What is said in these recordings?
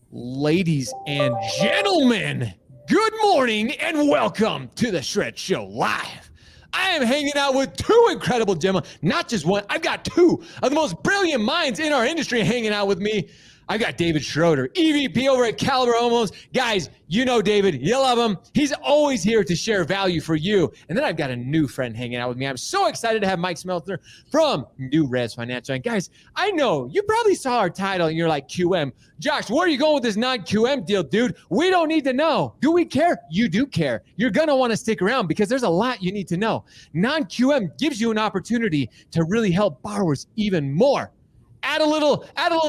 Ladies and gentlemen, good morning and welcome to the Shred Show Live. I am hanging out with two incredible gentlemen, not just one. I've got two of the most brilliant minds in our industry hanging out with me. I've got David Schroeder, EVP over at Caliber Home Loans. Guys, you know David. You love him. He's always here to share value for you. And then I've got a new friend hanging out with me. I'm so excited to have Mike Smeltzer from New Res Financial. And guys, I know you probably saw our title and you're like, QM. Josh, where are you going with this non-QM deal, dude? We don't need to know. Do we care? You do care. You're going to want to stick around because there's a lot you need to know. Non-QM gives you an opportunity to really help borrowers even more. Add a little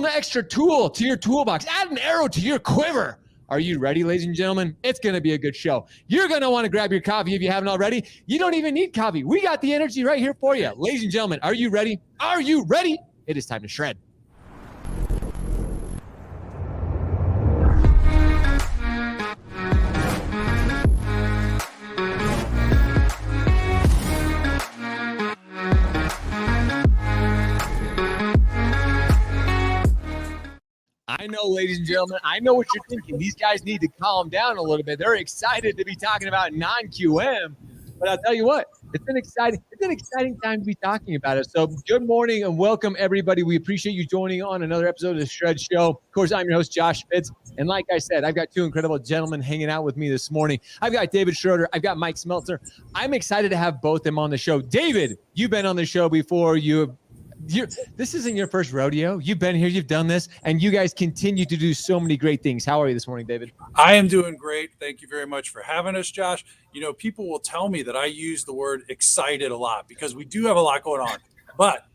extra tool to your toolbox. Add an arrow to your quiver. Are you ready, ladies and gentlemen? It's going to be a good show. You're going to want to grab your coffee if you haven't already. You don't even need coffee. We got the energy right here for you. Ladies and gentlemen, are you ready? Are you ready? It is time to shred. I know, ladies and gentlemen, I know what you're thinking. These guys need to calm down a little bit. They're excited to be talking about non-QM, but I'll tell you what, it's an exciting time to be talking about it. So good morning and welcome, everybody. We appreciate you joining on another episode of the Shred Show. Of course, I'm your host, Josh Fitz. And like I said, I've got two incredible gentlemen hanging out with me this morning. I've got David Schroeder. I've got Mike Smeltzer. I'm excited to have both of them on the show. David, you've been on the show before. This isn't your first rodeo. You've been here, you've done this, and you guys continue to do so many great things. How are you this morning, David? I am doing great. Thank you very much for having us, Josh. You know, people will tell me that I use the word excited a lot because we do have a lot going on. But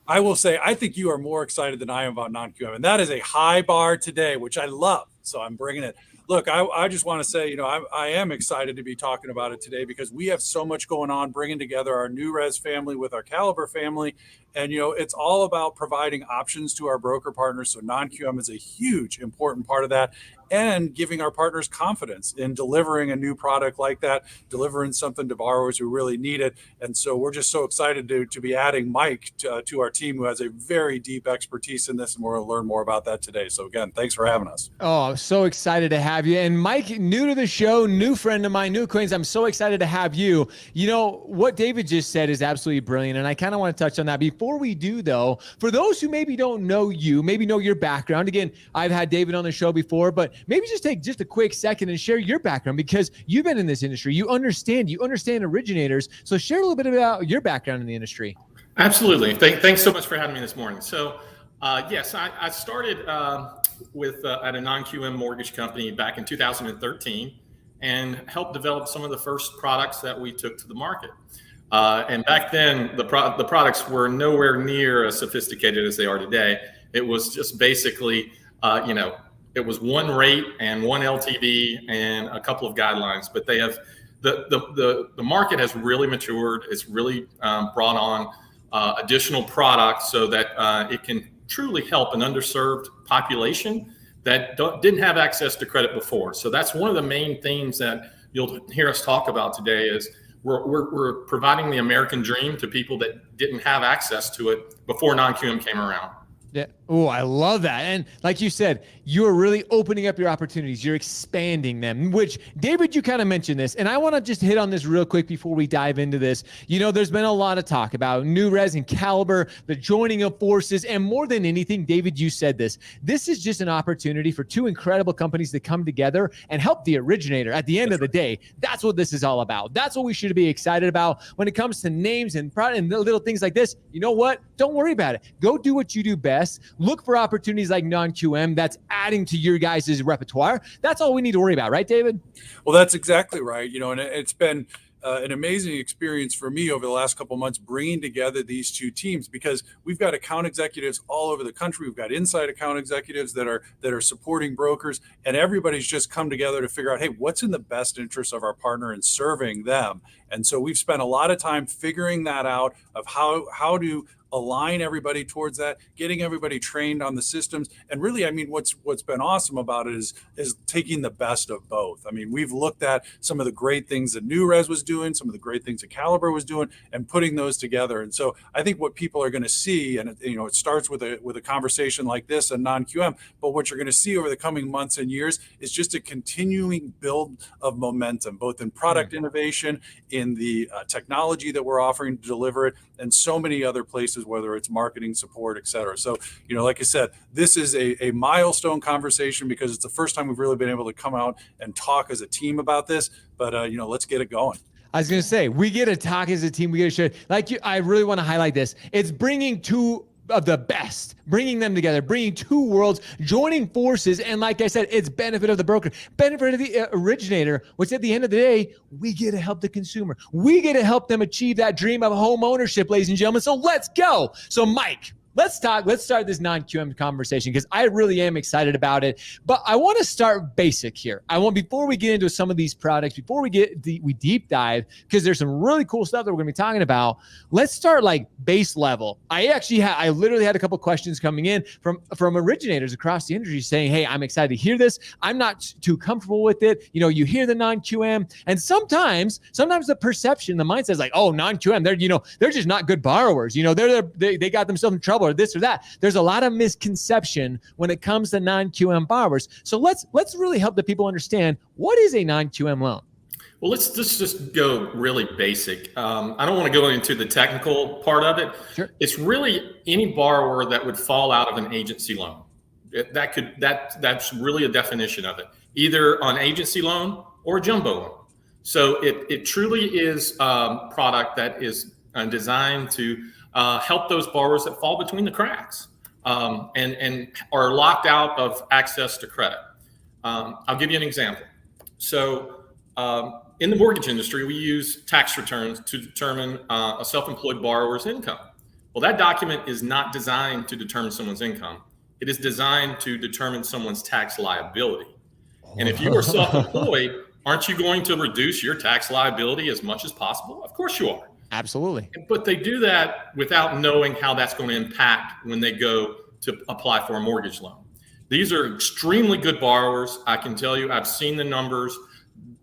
I will say, I think you are more excited than I am about non-QM. And that is a high bar today, which I love. So I'm bringing it. Look, I just want to say, you know, I am excited to be talking about it today because we have so much going on, bringing together our New Res family with our Caliber family. And, you know, it's all about providing options to our broker partners. So non-QM is a huge, important part of that, and giving our partners confidence in delivering a new product like that, delivering something to borrowers who really need it. And so we're just so excited to be adding Mike to our team, who has a very deep expertise in this. And we're going to learn more about that today. So again, thanks for having us. Oh, I'm so excited to have you. And Mike, new to the show, new friend of mine, new acquaintance. I'm so excited to have you. You know, what David just said is absolutely brilliant. And I kind of want to touch on that. Before we do, though, for those who maybe don't know you, maybe know your background. Again, I've had David on the show before, but maybe just take just a quick second and share your background because you've been in this industry. You understand originators. So share a little bit about your background in the industry. Absolutely. Thanks so much for having me this morning. So, yes, I started at a non-QM mortgage company back in 2013 and helped develop some of the first products that we took to the market. And back then, the products were nowhere near as sophisticated as they are today. It was just basically, it was one rate and one LTV and a couple of guidelines. But they have the market has really matured. It's really brought on additional products so that it can truly help an underserved population that didn't have access to credit before. So that's one of the main themes that you'll hear us talk about today is we're providing the American dream to people that didn't have access to it before non-QM came around. Yeah. Oh, I love that. And like you said, you're really opening up your opportunities. You're expanding them, which David, you kind of mentioned this. And I want to just hit on this real quick before we dive into this. You know, there's been a lot of talk about New Res and Caliber, the joining of forces. And more than anything, David, you said this. This is just an opportunity for two incredible companies to come together and help the originator. At the end of the day, that's what this is all about. That's what we should be excited about when it comes to names and little things like this. You know what? Don't worry about it. Go do what you do best. Look for opportunities like non-QM that's adding to your guys' repertoire. That's all we need to worry about, right, David? Well, that's exactly right. You know, and it's been an amazing experience for me over the last couple of months bringing together these two teams because we've got account executives all over the country. We've got inside account executives that are supporting brokers, and everybody's just come together to figure out, hey, what's in the best interest of our partner and serving them. And so we've spent a lot of time figuring that out of how to align everybody towards that, getting everybody trained on the systems. And really, I mean, what's been awesome about it is taking the best of both. I mean, we've looked at some of the great things that New Res was doing, some of the great things that Caliber was doing, and putting those together. And so I think what people are going to see, and it starts with a conversation like this and non-QM, but what you're going to see over the coming months and years is just a continuing build of momentum, both in product innovation, in the technology that we're offering to deliver it, and so many other places, whether it's marketing, support, et cetera. So, like I said, this is a milestone conversation because it's the first time we've really been able to come out and talk as a team about this. But, let's get it going. I was going to say, we get to talk as a team. We get to share. I really want to highlight this. It's bringing two of the best, bringing them together, bringing two worlds, joining forces. And like I said, it's benefit of the broker, benefit of the originator, which at the end of the day, we get to help the consumer. We get to help them achieve that dream of home ownership, ladies and gentlemen. So let's go. So Mike, let's start this non-QM conversation because I really am excited about it. But I want to start basic here. Before we get into some of these products, before we deep dive, because there's some really cool stuff that we're going to be talking about. Let's start like base level. I literally had a couple questions coming in from originators across the industry saying, "Hey, I'm excited to hear this. I'm not too comfortable with it." You hear the non-QM, and sometimes the perception, the mindset is like, "Oh, non-QM, they're just not good borrowers. They got themselves in trouble." Or this or that. There's a lot of misconception when it comes to non-QM borrowers. So let's really help the people understand what is a non-QM loan. Well, let's just go really basic. I don't want to go into the technical part of it. Sure. It's really any borrower that would fall out of an agency loan. That's really a definition of it. Either an agency loan or a jumbo loan. So it truly is a product that is designed to help those borrowers that fall between the cracks and are locked out of access to credit. I'll give you an example. So in the mortgage industry, we use tax returns to determine a self-employed borrower's income. Well, that document is not designed to determine someone's income. It is designed to determine someone's tax liability. And if you are self-employed, aren't you going to reduce your tax liability as much as possible? Of course you are. Absolutely. But they do that without knowing how that's going to impact when they go to apply for a mortgage loan. These are extremely good borrowers. I can tell you, I've seen the numbers.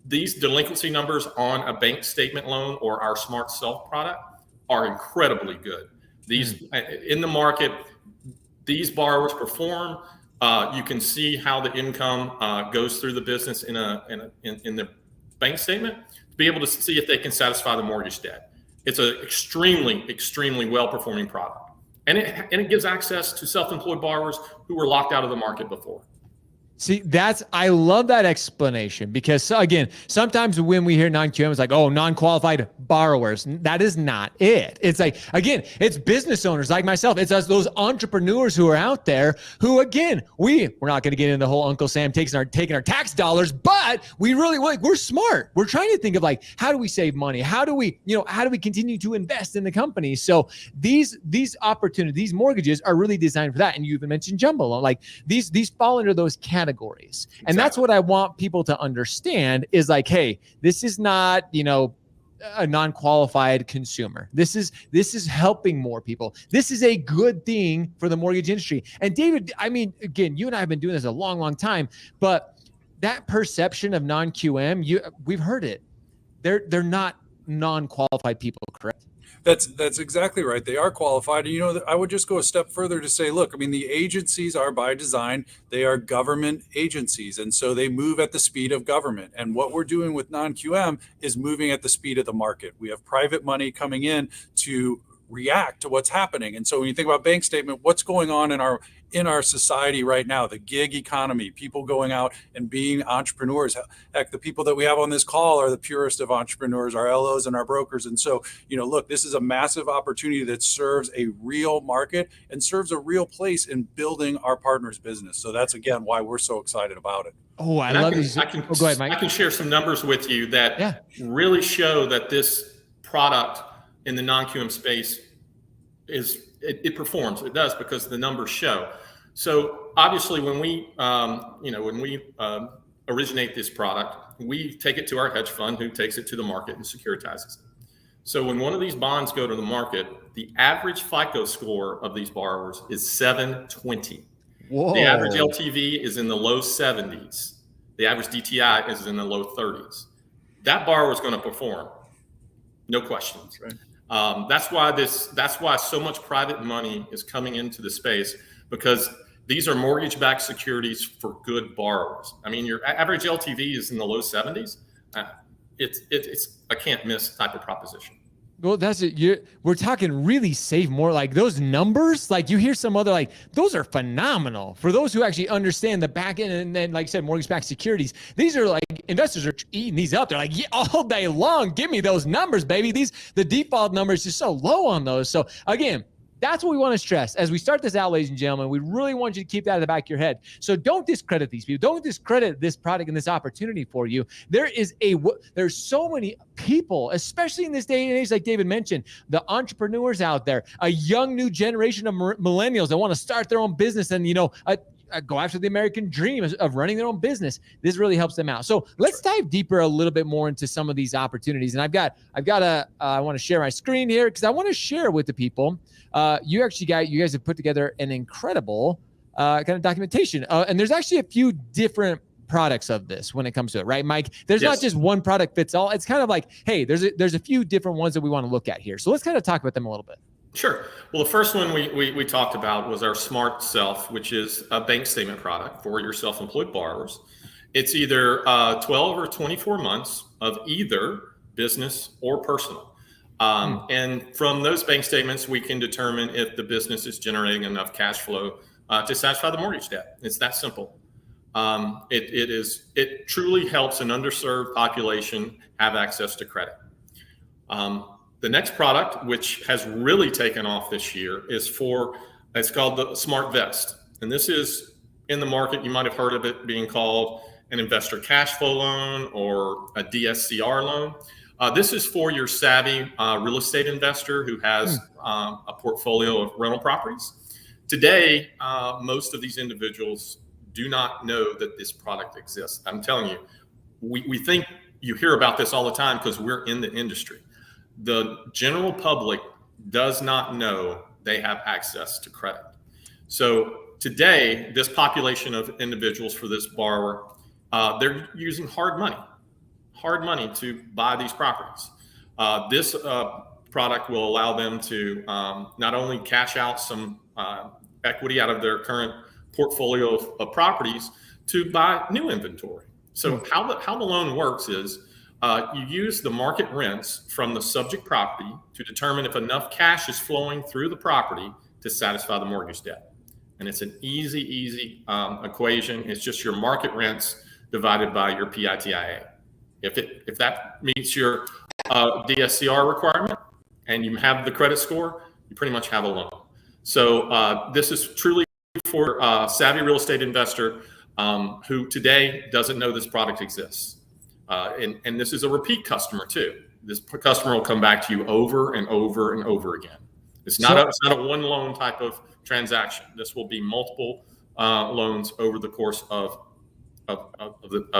These delinquency numbers on a bank statement loan or our Smart Self product are incredibly good. These in the market, these borrowers perform. You can see how the income goes through the business in the bank statement to be able to see if they can satisfy the mortgage debt. It's an extremely, extremely well-performing product. And it gives access to self-employed borrowers who were locked out of the market before. See, I love that explanation because, again, sometimes when we hear non-QM, it's like, oh, non-qualified borrowers. That is not it. It's like, again, it's business owners like myself. It's us, those entrepreneurs who are out there who, again, we're not going to get into the whole Uncle Sam taking our tax dollars, but we're smart. We're trying to think of like, how do we save money? How do we continue to invest in the company? So these opportunities, these mortgages are really designed for that. And you even mentioned jumbo loan, like these fall into those categories. Exactly. And that's what I want people to understand is like, hey, this is not, a non-qualified consumer. This is helping more people. This is a good thing for the mortgage industry. And David, I mean, again, you and I have been doing this a long, long time, but that perception of non-QM, we've heard it. They're not non-qualified people, correct? That's exactly right. They are qualified. And, I would just go a step further to say, look, I mean, the agencies are by design, they are government agencies. And so they move at the speed of government. And what we're doing with non-QM is moving at the speed of the market. We have private money coming in to react to what's happening. And so when you think about bank statement, what's going on in our society right now, the gig economy, people going out and being entrepreneurs. Heck, the people that we have on this call are the purest of entrepreneurs, our LOs and our brokers. And so, look, this is a massive opportunity that serves a real market and serves a real place in building our partners' business. So that's, again, why we're so excited about it. Oh, I love these. Go ahead, Mike. I can share some numbers with you that really show that this product in the non-QM space it performs. It does because the numbers show. So obviously when we originate this product, we take it to our hedge fund who takes it to the market and securitizes it. So when one of these bonds go to the market, the average FICO score of these borrowers is 720. Whoa. The average LTV is in the low 70s. The average DTI is in the low 30s. That borrower is going to perform, no questions. Right. That's why so much private money is coming into the space, because these are mortgage-backed securities for good borrowers. I mean, your average LTV is in the low 70s. It's a can't miss type of proposition. Well, that's it. We're talking really safe, more like those numbers. Like you hear some other, like those are phenomenal for those who actually understand the back end. And then, like I said, mortgage-backed securities. These are like investors are eating these up. They're like, yeah, all day long. Give me those numbers, baby. The default number is just so low on those. So again, that's what we want to stress as we start this out, ladies and gentlemen. We really want you to keep that in the back of your head. So don't discredit these people. Don't discredit this product and this opportunity for you. There's so many people, especially in this day and age, like David mentioned, the entrepreneurs out there, a young new generation of millennials that want to start their own business and, go after the American dream of running their own business. This really helps them out. So let's dive deeper a little bit more into some of these opportunities. And I want to share my screen here because I want to share with the people. You guys have put together an incredible kind of documentation. And there's actually a few different products of this when it comes to it, right, Mike? There's not just one product fits all. It's kind of like, hey, there's a few different ones that we want to look at here. So let's kind of talk about them a little bit. Sure. Well, the first one we talked about was our Smart Self, which is a bank statement product for your self-employed borrowers. It's either 12 or 24 months of either business or personal. And from those bank statements, we can determine if the business is generating enough cash flow to satisfy the mortgage debt. It's that simple. It truly helps an underserved population have access to credit. The next product, which has really taken off this year, it's called the Smart Vest. And this is in the market. You might have heard of it being called an investor cash flow loan or a DSCR loan. This is for your savvy real estate investor who has a portfolio of rental properties. Today, most of these individuals do not know that this product exists. I'm telling you, we think you hear about this all the time because we're in the industry. The general public does not know they have access to credit. So today, this population of individuals for this borrower, they're using hard money to buy these properties. This product will allow them to not only cash out some equity out of their current portfolio of properties to buy new inventory. So how the loan works is you use the market rents from the subject property to determine if enough cash is flowing through the property to satisfy the mortgage debt. And it's an easy equation. It's just your market rents divided by your PITIA. If that meets your DSCR requirement and you have the credit score, you pretty much have a loan. So this is truly for a savvy real estate investor who today doesn't know this product exists. And this is a repeat customer too. This customer will come back to you over and over and over again. It's not a one loan type of transaction. This will be multiple loans over the course of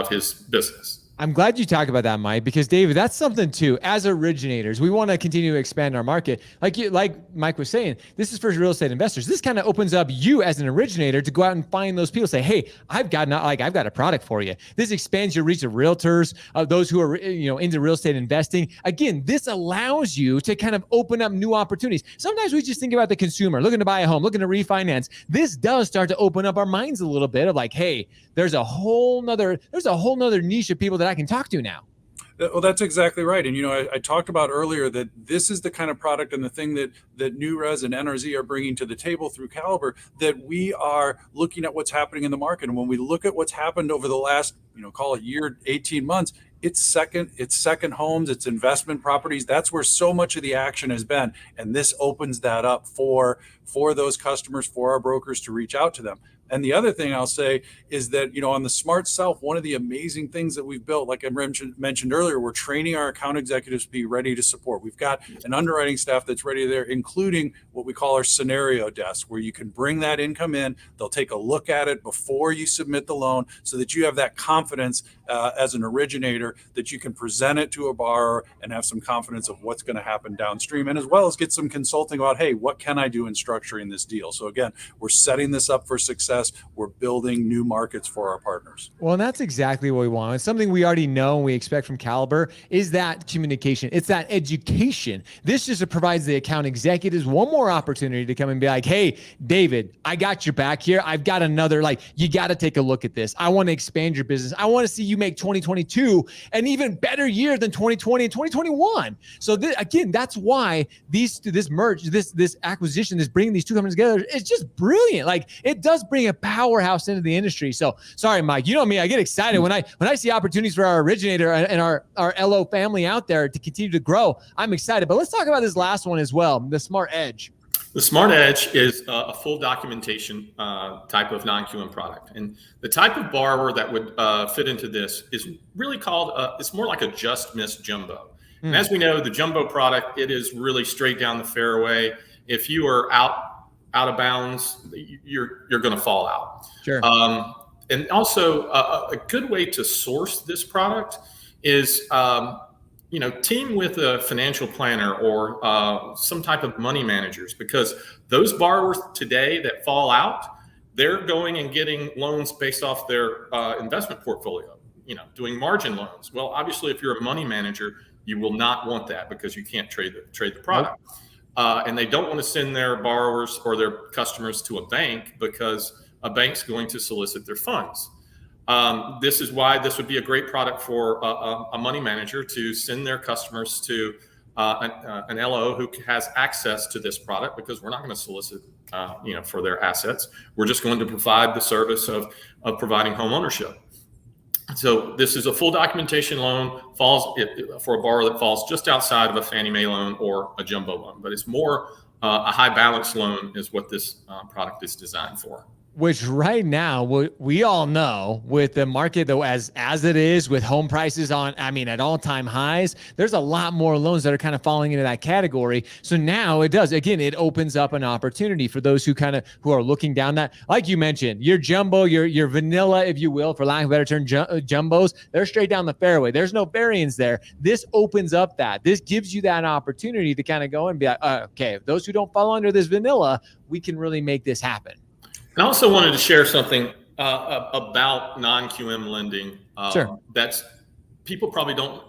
his business. I'm glad you talk about that, Mike, because David, that's something too. As originators, we want to continue to expand our market. Like Mike was saying, this is for real estate investors. This kind of opens up you as an originator to go out and find those people. Say, hey, I've got a product for you. This expands your reach of realtors, those who are into real estate investing. Again, this allows you to kind of open up new opportunities. Sometimes we just think about the consumer looking to buy a home, looking to refinance. This does start to open up our minds a little bit of like, hey, there's a whole nother niche of people that I can talk to now. Well, that's exactly right. And, I talked about earlier that this is the kind of product and the thing that NewRez and NRZ are bringing to the table through Caliber, that we are looking at what's happening in the market. And when we look at what's happened over the last, call it year, 18 months, it's second homes, it's investment properties. That's where so much of the action has been. And this opens that up for those customers, for our brokers to reach out to them. And the other thing I'll say is that, on the Smart Self, one of the amazing things that we've built, like I mentioned earlier, we're training our account executives to be ready to support. We've got an underwriting staff that's ready there, including what we call our scenario desk, where you can bring that income in. They'll take a look at it before you submit the loan so that you have that confidence as an originator that you can present it to a borrower and have some confidence of what's going to happen downstream, and as well as get some consulting about, hey, what can I do in structuring this deal? So again, we're setting this up for success. We're building new markets for our partners. Well, and that's exactly what we want. It's something we already know and we expect from Caliber is that communication. It's that education. This just provides the account executives one more opportunity to come and be like, hey, David, I got your back here. I've got another, you got to take a look at this. I want to expand your business. I want to see you make 2022 an even better year than 2020 and 2021. So again, that's why this merge, this acquisition, this bringing these two companies together, it's just brilliant. It does bring a powerhouse into the industry. So sorry, Mike, you know me, I get excited when I see opportunities for our originator and our LO family out there to continue to grow. I'm excited, but let's talk about this last one as well, the Smart Edge. The Smart Edge is a full documentation type of non-QM product. And the type of borrower that would fit into this is really called, it's more like a just miss jumbo. And as we know, the jumbo product, it is really straight down the fairway. If you are out of bounds, you're going to fall out. Sure. And also a good way to source this product is, team with a financial planner or some type of money managers, because those borrowers today that fall out, they're going and getting loans based off their investment portfolio, doing margin loans. Well, obviously, if you're a money manager, you will not want that because you can't trade the product. Nope. And they don't want to send their borrowers or their customers to a bank because a bank's going to solicit their funds. This is why this would be a great product for a money manager to send their customers to an LO who has access to this product, because we're not going to solicit, for their assets. We're just going to provide the service of providing home ownership. So this is a full documentation loan, falls for a borrower that falls just outside of a Fannie Mae loan or a jumbo loan, but it's more a high balance loan is what this product is designed for. Which right now, we all know with the market though, as it is with home prices at all-time highs, there's a lot more loans that are kind of falling into that category. So now it opens up an opportunity for those who are looking down that, like you mentioned, your jumbo, your vanilla, if you will, for lack of a better term, jumbos, they're straight down the fairway. There's no variance there. This opens up this gives you that opportunity to kind of go and be like, okay, those who don't fall under this vanilla, we can really make this happen. I also wanted to share something about non-QM lending Sure. that's people probably don't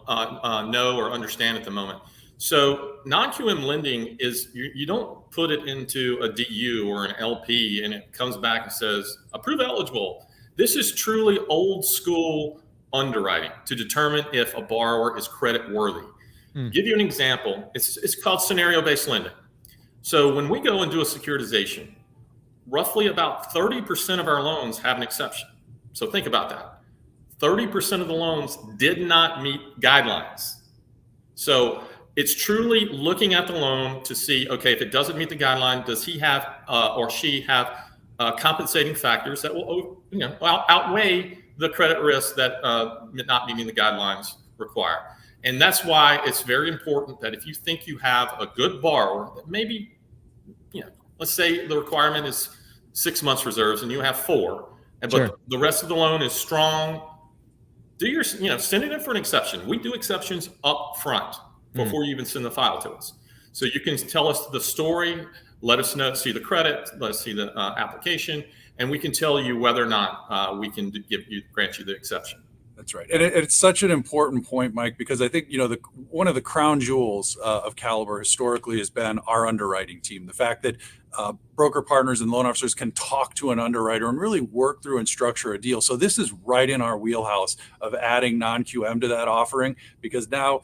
know or understand at the moment. So non-QM lending is you don't put it into a DU or an LP and it comes back and says, approve eligible. This is truly old school underwriting to determine if a borrower is credit worthy. Give you an example. It's called scenario-based lending. So when we go and do a securitization, roughly about 30% of our loans have an exception. So think about that. 30% of the loans did not meet guidelines. So it's truly looking at the loan to see, okay, if it doesn't meet the guideline, does he have or she have compensating factors that will outweigh the credit risk that not meeting the guidelines require. And that's why it's very important that if you think you have a good borrower that maybe, let's say the requirement is 6 months reserves and you have 4, but Sure. the rest of the loan is strong. Send it in for an exception. We do exceptions up front before you even send the file to us. So you can tell us the story, let us know, see the credit, let us see the application, and we can tell you whether or not we can grant you the exception. That's right. And it's such an important point, Mike, because I think, one of the crown jewels of Caliber historically has been our underwriting team. The fact that broker partners and loan officers can talk to an underwriter and really work through and structure a deal. So this is right in our wheelhouse of adding non-QM to that offering, because now,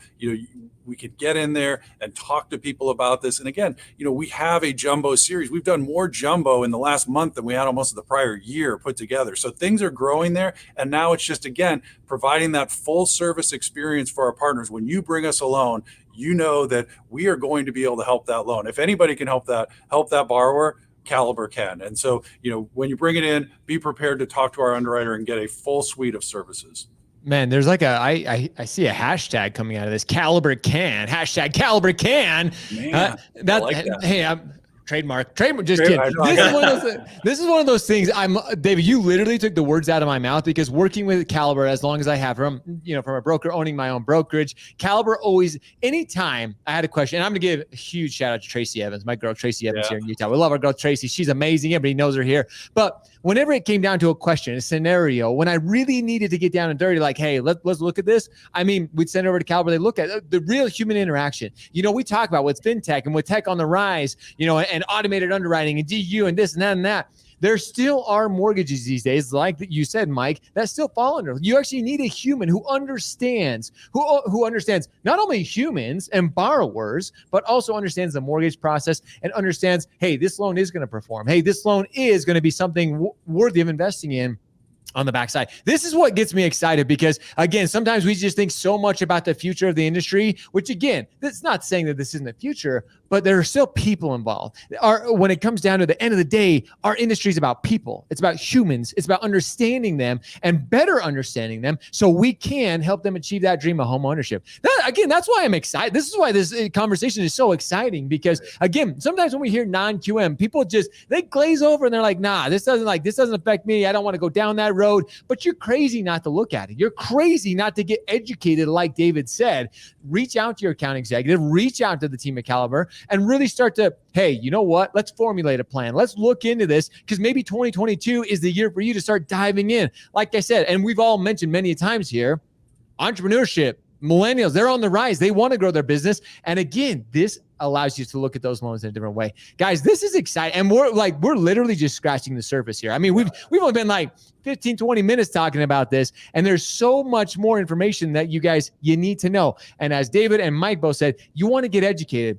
we could get in there and talk to people about this. And again, we have a jumbo series. We've done more jumbo in the last month than we had almost the prior year put together. So things are growing there. And now it's just, again, providing that full service experience for our partners. When you bring us a loan, you know that we are going to be able to help that loan. If anybody can help that borrower, Caliber can. And so, when you bring it in, be prepared to talk to our underwriter and get a full suite of services. Man, there's I see a hashtag coming out of this. Caliber can. Hashtag Caliber can. Man, I like that. Hey, Trademark. Just kidding. This is one of those things. David. You literally took the words out of my mouth, because working with Caliber as long as I have, from a broker, owning my own brokerage, Caliber always. Anytime I had a question, and I'm gonna give a huge shout out to Tracy Evans, my girl Tracy Evans here in Utah. We love our girl Tracy. She's amazing. Everybody knows her here. But whenever it came down to a question, a scenario, when I really needed to get down and dirty, like, hey, let's look at this. I mean, we'd send it over to Caliber. They look at the real human interaction. We talk about with fintech and with tech on the rise, and automated underwriting and DU and this and that and that. There still are mortgages these days, like you said, Mike, that still fall under. You actually need a human who understands, who understands not only humans and borrowers, but also understands the mortgage process and understands, hey, this loan is going to perform. Hey, this loan is going to be something worthy of investing in on the backside. This is what gets me excited, because again, sometimes we just think so much about the future of the industry, which again, that's not saying that this isn't the future, but there are still people involved. When it comes down to the end of the day, our industry is about people. It's about humans. It's about understanding them and better understanding them, so we can help them achieve that dream of home ownership. That's why I'm excited. This is why this conversation is so exciting, because again, sometimes when we hear non-QM, people they glaze over and they're like, nah, this doesn't affect me. I don't want to go down that road. But you're crazy not to look at it. You're crazy not to get educated. Like David said, reach out to your account executive, reach out to the team at Caliber, and really start to, hey, you know what? Let's formulate a plan. Let's look into this, because maybe 2022 is the year for you to start diving in. Like I said, and we've all mentioned many times here, entrepreneurship, millennials, they're on the rise. They want to grow their business. And again, this allows you to look at those loans in a different way. Guys, this is exciting. And we're literally just scratching the surface here. I mean, we've only been like 15, 20 minutes talking about this, and there's so much more information that you need to know. And as David and Mike both said, you want to get educated.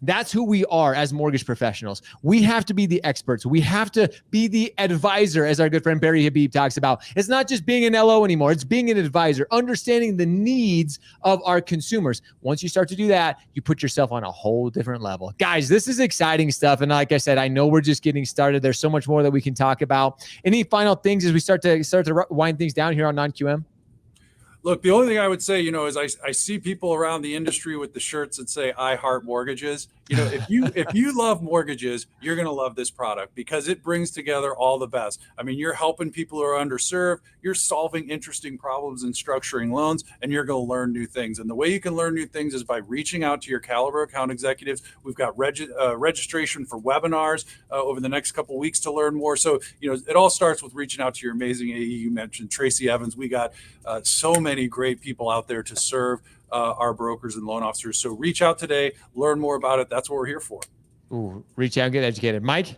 That's who we are as mortgage professionals. We have to be the experts. We have to be the advisor, as our good friend Barry Habib talks about. It's not just being an LO anymore. It's being an advisor, understanding the needs of our consumers. Once you start to do that, you put yourself on a whole different level. Guys, this is exciting stuff. And like I said, I know we're just getting started. There's so much more that we can talk about. Any final things as we start to wind things down here on non-QM? Look, the only thing I would say, is I see people around the industry with the shirts that say "I heart mortgages." If you love mortgages, you're going to love this product, because it brings together all the best. I mean, you're helping people who are underserved, you're solving interesting problems in structuring loans, and you're going to learn new things. And the way you can learn new things is by reaching out to your Caliber account executives. We've got registration for webinars over the next couple of weeks to learn more. So, it all starts with reaching out to your amazing AE. You mentioned Tracy Evans. We got so many great people out there to serve our brokers and loan officers. So reach out today, learn more about it. That's what we're here for. Ooh, reach out and get educated. Mike?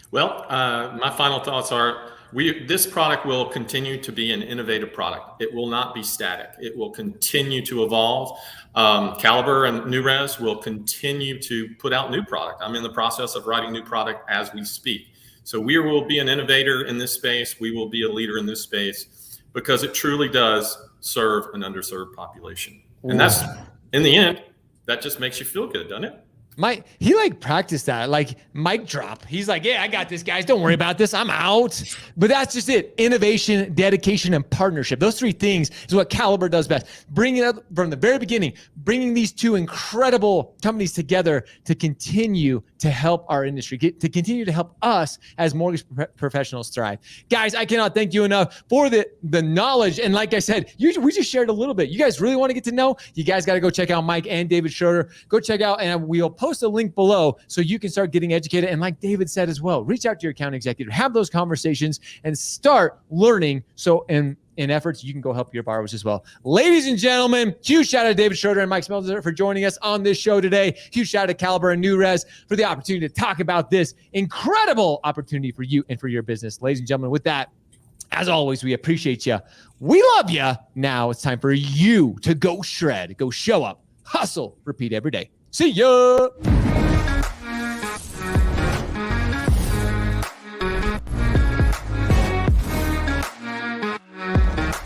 Well, my final thoughts are, this product will continue to be an innovative product. It will not be static. It will continue to evolve. Caliber and NewRez will continue to put out new product. I'm in the process of writing new product as we speak. So we will be an innovator in this space. We will be a leader in this space, because it truly does serve an underserved population. And that's, in the end, that just makes you feel good, doesn't it? He practiced that, mic drop. He's like, yeah, I got this, guys. Don't worry about this. I'm out. But that's just it. Innovation, dedication, and partnership. Those three things is what Caliber does best. Bringing it up from the very beginning, bringing these two incredible companies together to continue to help our industry, to continue to help us as mortgage professionals thrive. Guys, I cannot thank you enough for the knowledge. And like I said, we just shared a little bit. You guys really want to get to know? You guys got to go check out Mike and David Schroeder. Go check out, and we'll post a link below so you can start getting educated. And like David said as well, reach out to your account executive, have those conversations, and start learning. So in efforts, you can go help your borrowers as well. Ladies and gentlemen, huge shout out to David Schroeder and Mike Smeltzer for joining us on this show today. Huge shout out to Caliber and NewRez for the opportunity to talk about this incredible opportunity for you and for your business. Ladies and gentlemen, with that, as always, we appreciate you. We love you. Now it's time for you to go shred, go show up, hustle, repeat every day. See ya.